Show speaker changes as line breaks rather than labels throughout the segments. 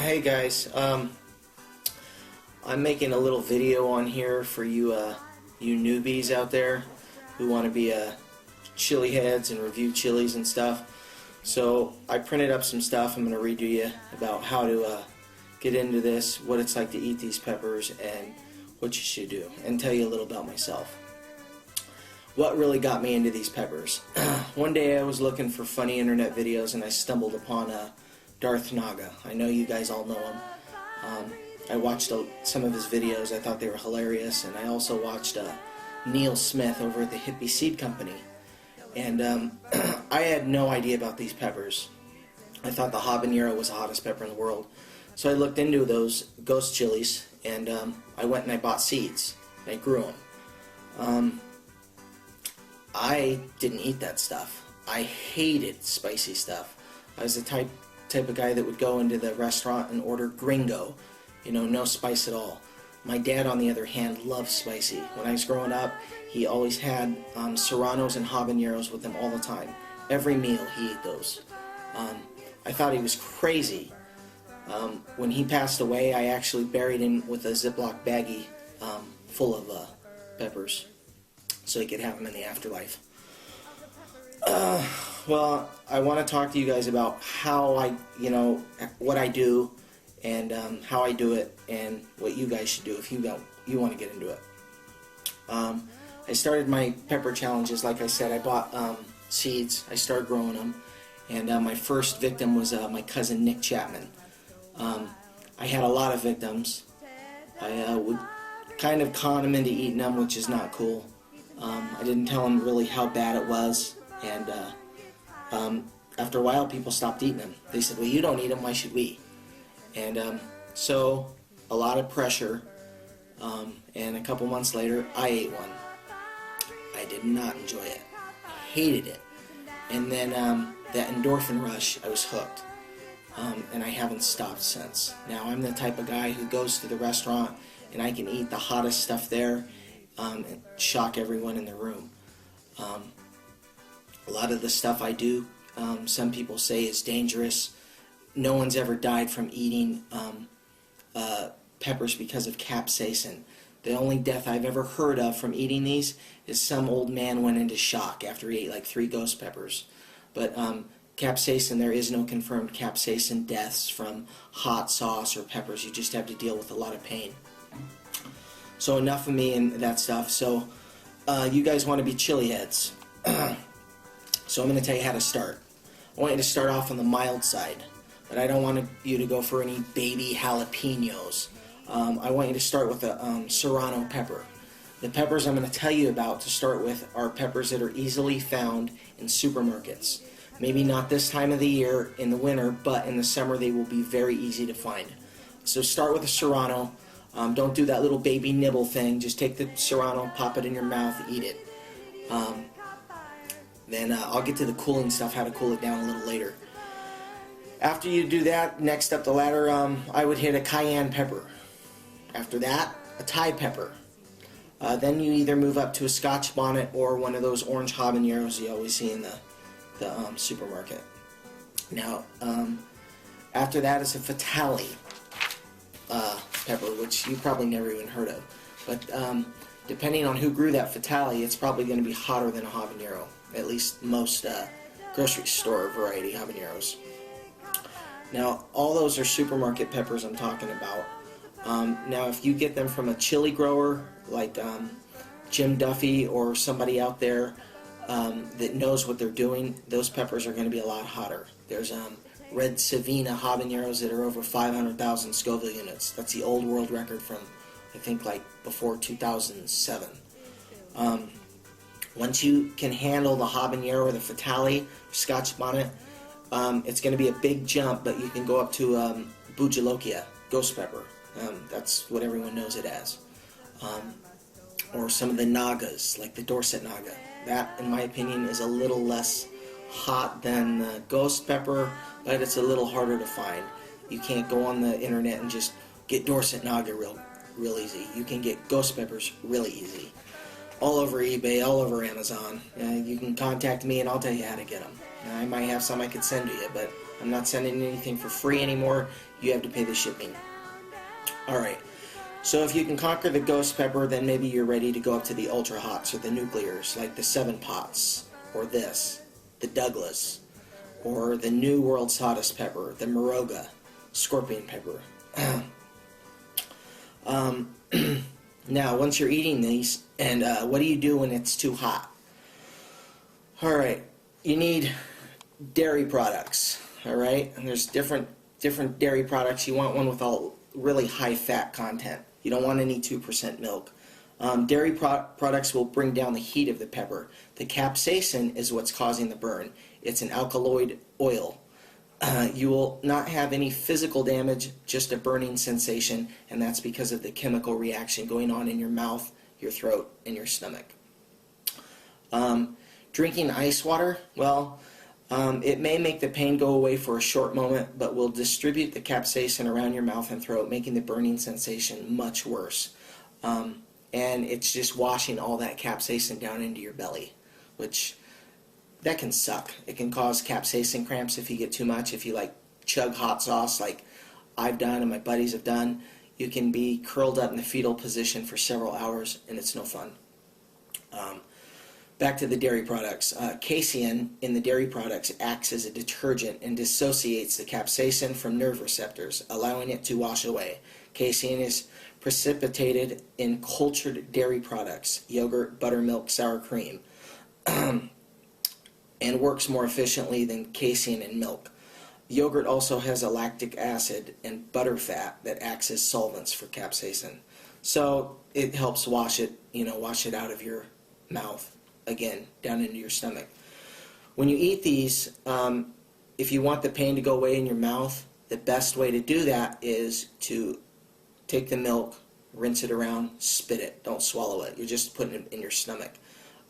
Hey guys, I'm making a little video on here for you you newbies out there who want to be chili heads and review chilies and stuff. So I printed up some stuff. I'm going to read to you about how to get into this, what it's like to eat these peppers, and what you should do, and tell you a little about myself. What really got me into these peppers? One day I was looking for funny internet videos and I stumbled upon Darth Naga. I know you guys all know him. I watched some of his videos. I thought they were hilarious, and I also watched Neil Smith over at the Hippie Seed Company. And I had no idea about these peppers. I thought the habanero was the hottest pepper in the world. So I looked into those ghost chilies, and I went and I bought seeds. And I grew them. I didn't eat that stuff. I hated spicy stuff. I was the type of guy that would go into the restaurant and order gringo, you know, no spice at all. My dad, on the other hand, loved spicy. When I was growing up, he always had serranos and habaneros with him all the time. Every meal he ate those. I thought he was crazy. When he passed away, I actually buried him with a Ziploc baggie full of peppers so he could have them in the afterlife. Well, I want to talk to you guys about how what I do, and how I do it, and what you guys should do if you want to get into it. I started my pepper challenges, like I said. I bought seeds. I started growing them, and my first victim was my cousin Nick Chapman. I had a lot of victims. I would kind of con him into eating them, which is not cool. I didn't tell him really how bad it was, and after a while people stopped eating them. They said, well, you don't eat them, why should we? And so a lot of pressure, and a couple months later I ate one. I did not enjoy it. I hated it. And then that endorphin rush, I was hooked, and I haven't stopped since. Now I'm the type of guy who goes to the restaurant and I can eat the hottest stuff there and shock everyone in the room. A lot of the stuff I do, some people say is dangerous. No one's ever died from eating peppers because of capsaicin. The only death I've ever heard of from eating these is some old man went into shock after he ate like 3 ghost peppers. But capsaicin, there is no confirmed capsaicin deaths from hot sauce or peppers. You just have to deal with a lot of pain. So enough of me and that stuff. So you guys want to be chili heads. So I'm going to tell you how to start. I want you to start off on the mild side, but I don't want you to go for any baby jalapenos. I want you to start with a serrano pepper. The peppers I'm going to tell you about to start with are peppers that are easily found in supermarkets. Maybe not this time of the year in the winter, but in the summer they will be very easy to find. So start with a serrano. Don't do that little baby nibble thing. Just take the serrano, pop it in your mouth, eat it. Then I'll get to the cooling stuff, how to cool it down a little later. After you do that, next up the ladder, I would hit a cayenne pepper. After that, a Thai pepper. Then you either move up to a Scotch bonnet or one of those orange habaneros you always see in the supermarket. Now, after that is a fatale pepper, which you probably never even heard of. But depending on who grew that fatale, it's probably going to be hotter than a habanero. At least most grocery store variety habaneros. Now, all those are supermarket peppers I'm talking about. Now, if you get them from a chili grower like Jim Duffy or somebody out there that knows what they're doing, those peppers are going to be a lot hotter. There's red Savina habaneros that are over 500,000 Scoville units. That's the old world record from, I think, like before 2007. Once you can handle the habanero or the fatale, Scotch bonnet, it's going to be a big jump, but you can go up to Bujalokia, ghost pepper. That's what everyone knows it as. Or some of the Nagas, like the Dorset Naga. That, in my opinion, is a little less hot than the ghost pepper, but it's a little harder to find. You can't go on the internet and just get Dorset Naga real easy. You can get ghost peppers really easy. all over eBay, all over Amazon. You can contact me and I'll tell you how to get them. I might have some I could send to you, but I'm not sending anything for free anymore. You have to pay the shipping. Alright, so if you can conquer the ghost pepper, then maybe you're ready to go up to the ultra hots or the nuclears, like the 7 pots, or this, the Douglas, or the new world's hottest pepper, the Moruga, scorpion pepper. Now, once you're eating these, and what do you do when it's too hot? Alright, you need dairy products, alright? And there's different dairy products. You want one with all really high fat content. You don't want any 2% milk. Dairy products will bring down the heat of the pepper. The capsaicin is what's causing the burn. It's an alkaloid oil. You will not have any physical damage, just a burning sensation, and that's because of the chemical reaction going on in your mouth, your throat, and your stomach. Drinking ice water, well, it may make the pain go away for a short moment, but will distribute the capsaicin around your mouth and throat, making the burning sensation much worse. And it's just washing all that capsaicin down into your belly, which that can suck. It can cause capsaicin cramps if you get too much. If you like chug hot sauce like I've done and my buddies have done, you can be curled up in the fetal position for several hours and it's no fun. Back to the dairy products. Casein in the dairy products acts as a detergent and dissociates the capsaicin from nerve receptors, allowing it to wash away. Casein is precipitated in cultured dairy products, yogurt, buttermilk, sour cream, and works more efficiently than casein in milk. Yogurt also has a lactic acid and butterfat that acts as solvents for capsaicin. So it helps wash it out of your mouth, again, down into your stomach. When you eat these, if you want the pain to go away in your mouth, the best way to do that is to take the milk, rinse it around, spit it. Don't swallow it. You're just putting it in your stomach.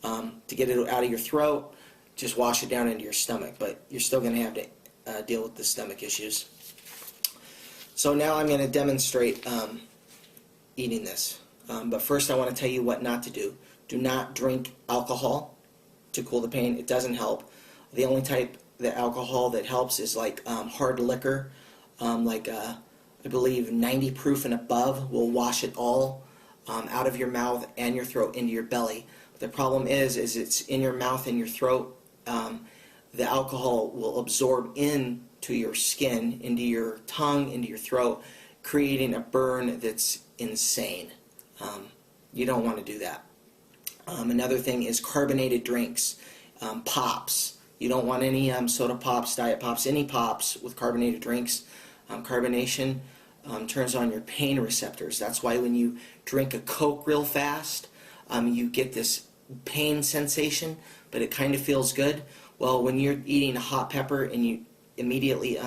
To get it out of your throat, just wash it down into your stomach, but you're still going to have to deal with the stomach issues. So now I'm going to demonstrate eating this. But first I want to tell you what not to do. Do not drink alcohol to cool the pain. It doesn't help. The only type of alcohol that helps is like hard liquor, I believe 90 proof and above will wash it all out of your mouth and your throat into your belly. But the problem is it's in your mouth and your throat. The alcohol will absorb into your skin, into your tongue, into your throat, creating a burn that's insane. You don't want to do that. Another thing is carbonated drinks, pops. You don't want any soda pops, diet pops, any pops with carbonated drinks. Carbonation turns on your pain receptors. That's why when you drink a Coke real fast, you get this pain sensation, but it kind of feels good. Well, when you're eating a hot pepper and you immediately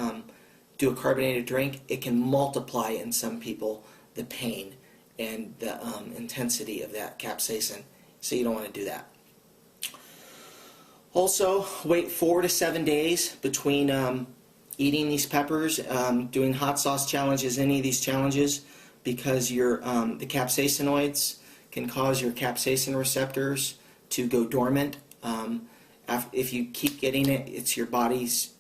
do a carbonated drink, it can multiply in some people the pain and the intensity of that capsaicin. So you don't want to do that. Also, wait 4 to 7 days between eating these peppers, doing hot sauce challenges, any of these challenges, because the capsaicinoids can cause your capsaicin receptors to go dormant. If you keep getting it, it's your body's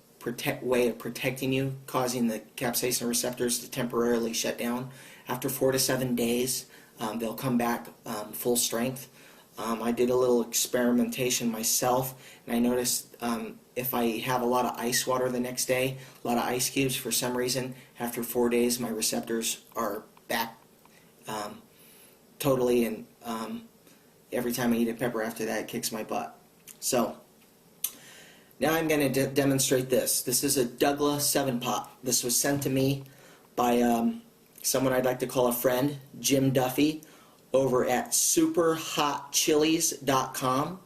way of protecting you, causing the capsaicin receptors to temporarily shut down. After 4 to 7 days, they'll come back full strength. I did a little experimentation myself, and I noticed if I have a lot of ice water the next day, a lot of ice cubes, for some reason, after 4 days my receptors are back totally, and every time I eat a pepper after that, it kicks my butt. So, now I'm going to demonstrate this. This is a Douglas 7-pot. This was sent to me by someone I'd like to call a friend, Jim Duffy, over at superhotchilies.com.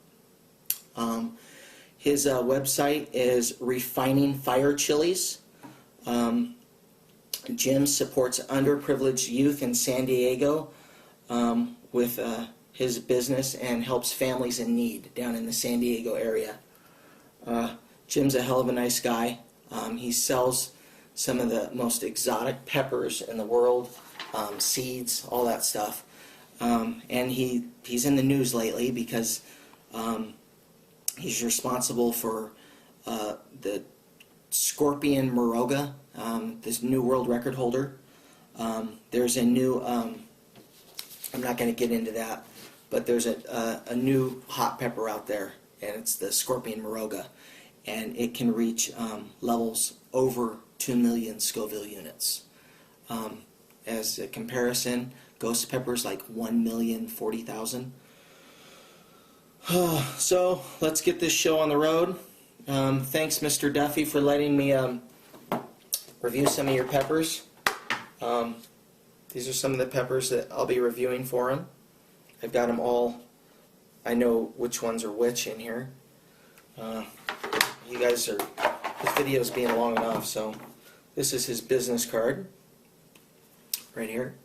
His website is Refining Fire Chilies. Jim supports underprivileged youth in San Diego with his business and helps families in need down in the San Diego area. Jim's a hell of a nice guy. He sells some of the most exotic peppers in the world, seeds, all that stuff. And he's in the news lately because he's responsible for the scorpion Moruga, this new world record holder. There's a new, I'm not going to get into that, but there's a new hot pepper out there, and it's the scorpion Moruga, and it can reach levels over 2 million Scoville units. As a comparison, ghost pepper's like 1,040,000. So let's get this show on the road. Thanks, Mr. Duffy, for letting me review some of your peppers. These are some of the peppers that I'll be reviewing for him. I've got them all. I know which ones are which in here. You guys are, this video's being long enough, so this is his business card right here.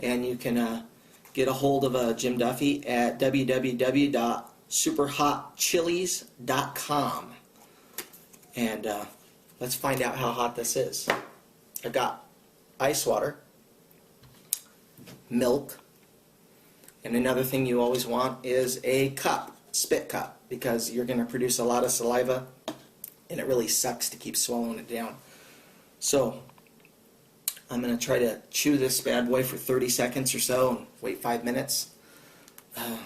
And you can get a hold of Jim Duffy at www.superhotchilies.com. And let's find out how hot this is. I've got ice water, milk, and another thing you always want is a cup, spit cup, because you're going to produce a lot of saliva and it really sucks to keep swallowing it down. So I'm going to try to chew this bad boy for 30 seconds or so and wait 5 minutes.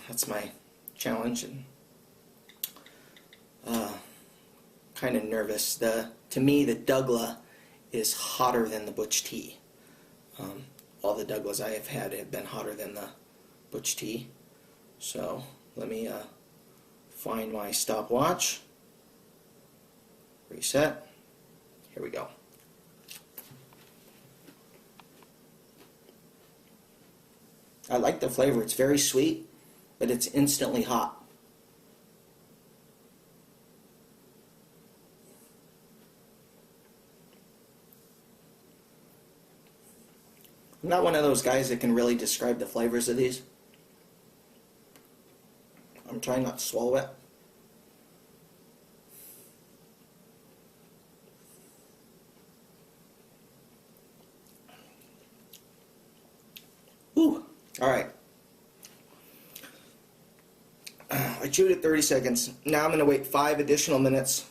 That's my challenge, and kind of nervous. To me, the Douglas is hotter than the Butch Tea. All the Douglas I have had have been hotter than the Butch Tea. So let me find my stopwatch. Reset. Here we go. I like the flavor. It's very sweet, but it's instantly hot. I'm not one of those guys that can really describe the flavors of these. I'm trying not to swallow it. Whew. All right. I chewed it 30 seconds. Now I'm going to wait 5 additional minutes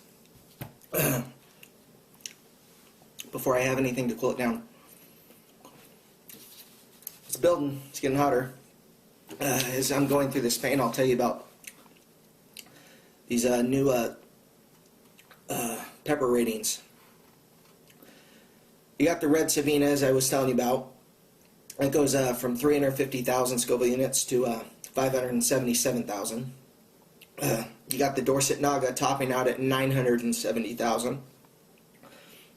before I have anything to cool it down. It's building. It's getting hotter. As I'm going through this pain, I'll tell you about these new pepper ratings. You got the red Savina, as I was telling you about. It goes from 350,000 Scoville units to 577,000. You got the Dorset Naga topping out at 970,000.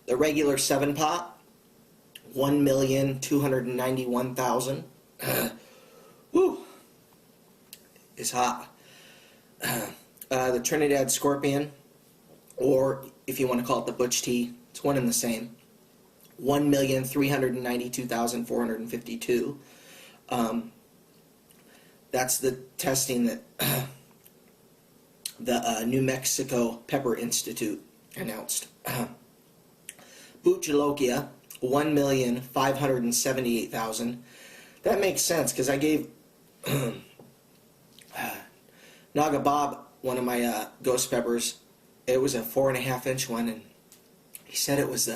The regular 7-pot, 1,291,000. Woo! Is hot. The Trinidad Scorpion, or if you want to call it the Butch Tea, it's one and the same. 1,392,452. That's the testing that the New Mexico Pepper Institute announced. Buchalokia, 1,578,000. That makes sense because I gave Naga Bob one of my ghost peppers. It was a 4.5-inch one, and he said it was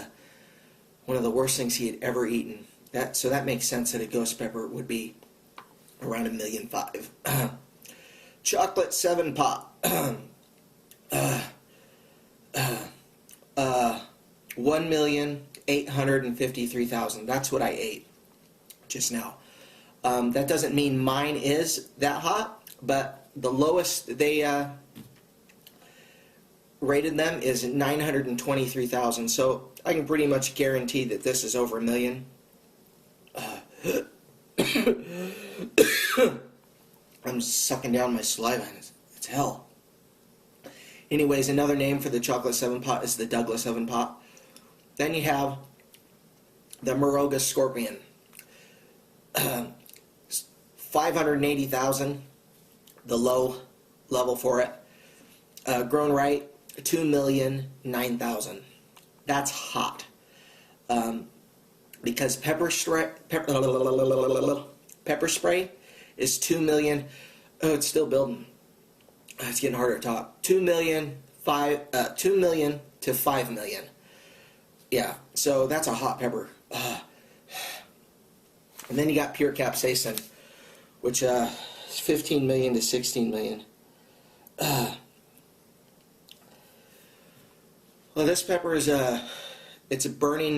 one of the worst things he had ever eaten. So that makes sense that a ghost pepper would be around 1.5 million. Chocolate 7-pot. 1,853,000. That's what I ate just now. That doesn't mean mine is that hot, but the lowest they rated them is 923,000. So I can pretty much guarantee that this is over 1 million. I'm sucking down my saliva, and it's hell. Anyways, another name for the chocolate 7-pot is the Douglas 7-pot. Then you have the Moruga Scorpion. 580,000, the low level for it. Grown right, 2,009,000. That's hot. Because pepper spray is 2 million. Oh, it's still building. It's getting harder to talk. 2 million to 5 million. Yeah, so that's a hot pepper. And then you got pure capsaicin, which is 15 million to 16 million. Well, this pepper is it's burning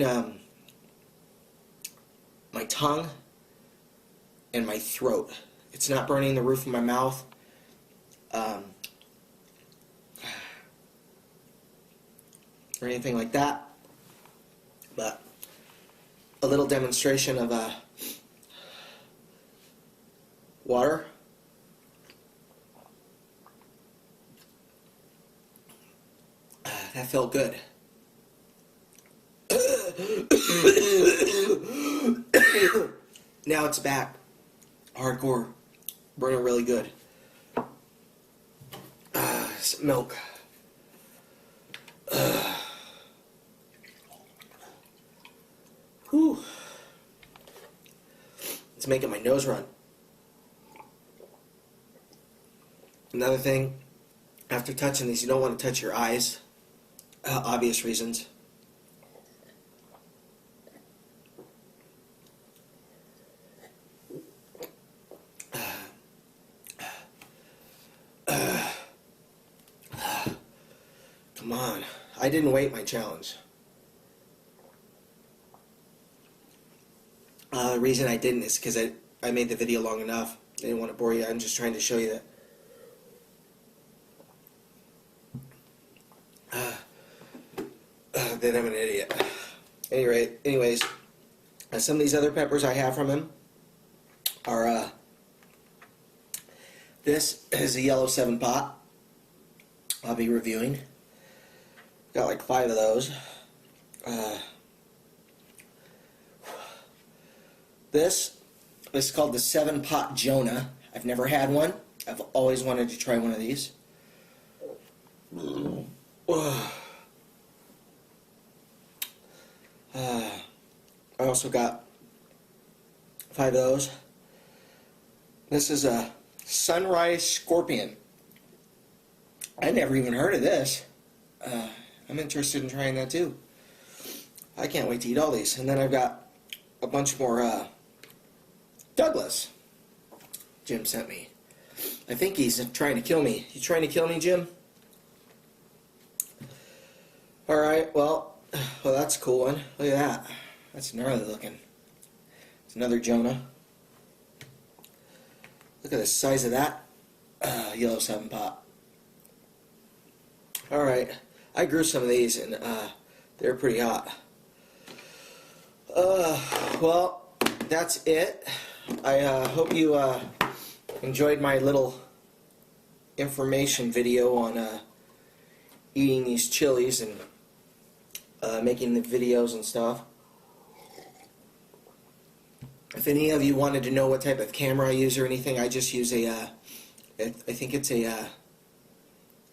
my tongue and my throat. It's not burning the roof of my mouth. Or anything like that. But a little demonstration of water. That felt good. Now it's back. Hardcore. Burning really good. Some milk. Whew. It's making my nose run. Another thing, after touching these, you don't want to touch your eyes. Obvious reasons. Come on. I didn't wait my challenge. The reason I didn't is because I made the video long enough. I didn't want to bore you. I'm just trying to show you that. Then I'm an idiot. Anyways, some of these other peppers I have from him are, this is a yellow 7-pot I'll be reviewing. Got like 5 of those. This is called the 7-pot Jonah. I've never had one. I've always wanted to try one of these. I also got 5 of those. This is a Sunrise Scorpion. I never even heard of this. I'm interested in trying that too. I can't wait to eat all these. And then I've got a bunch more Douglas Jim sent me. I think he's trying to kill me. You trying to kill me, Jim? Alright, well, that's a cool one. Look at that. That's gnarly looking. It's another Jonah. Look at the size of that yellow 7-pot. Alright, I grew some of these and they're pretty hot. Well, that's it. I hope you enjoyed my little information video on eating these chilies and making the videos and stuff. If any of you wanted to know what type of camera I use or anything, I just use a, I think it's a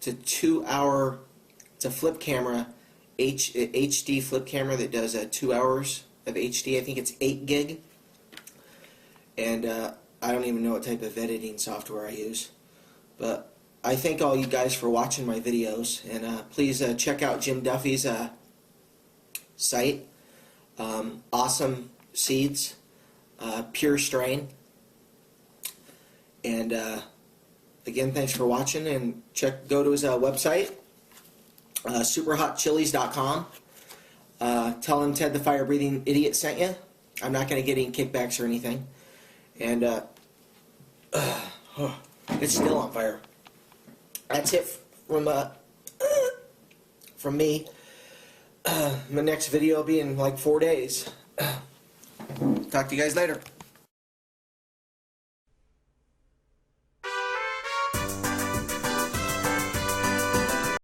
2-hour, it's a flip camera, HD flip camera that does 2 hours of HD. I think it's 8 gig. And I don't even know what type of editing software I use. But I thank all you guys for watching my videos. And please check out Jim Duffy's site. Awesome Seeds. Pure strain. And again, thanks for watching, and go to his website, superhotchilies.com. Tell him Ted the Fire Breathing Idiot sent you. I'm not going to get any kickbacks or anything. And it's still on fire. That's it from me. My next video will be in like 4 days. Talk to you guys later.